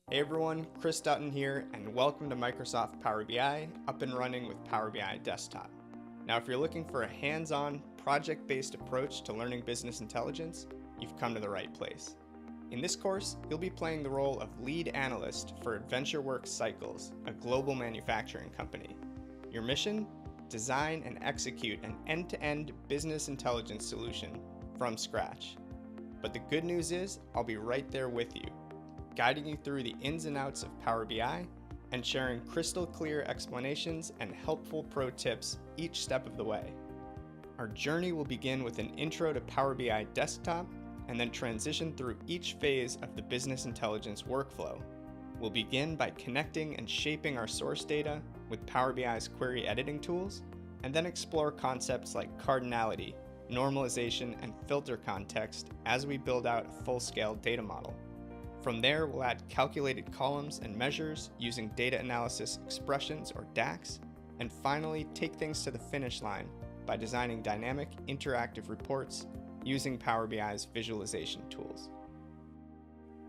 Hey everyone, Chris Dutton here, and welcome to Microsoft Power BI, up and running with Power BI Desktop. Now, if you're looking for a hands-on, project-based approach to learning business intelligence, you've come to the right place. In this course, you'll be playing the role of lead analyst for AdventureWorks Cycles, a global manufacturing company. Your mission? Design and execute an end-to-end business intelligence solution from scratch. But the good news is, I'll be right there with you, guiding you through the ins and outs of Power BI and sharing crystal clear explanations and helpful pro tips each step of the way. Our journey will begin with an intro to Power BI Desktop and then transition through each phase of the business intelligence workflow. We'll begin by connecting and shaping our source data with Power BI's query editing tools, and then explore concepts like cardinality, normalization, and filter context as we build out a full-scale data model. From there, we'll add calculated columns and measures using data analysis expressions or DAX, and finally take things to the finish line by designing dynamic, interactive reports using Power BI's visualization tools.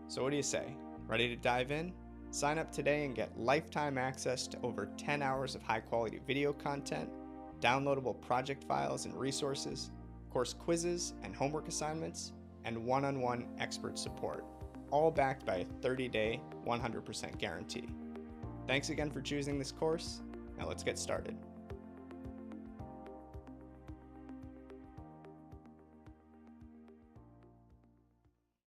So what do you say? Ready to dive in? Sign up today and get lifetime access to over 10 hours of high-quality video content, downloadable project files and resources, course quizzes and homework assignments, and one-on-one expert support, all backed by a 30-day, 100% guarantee. Thanks again for choosing this course. Now let's get started.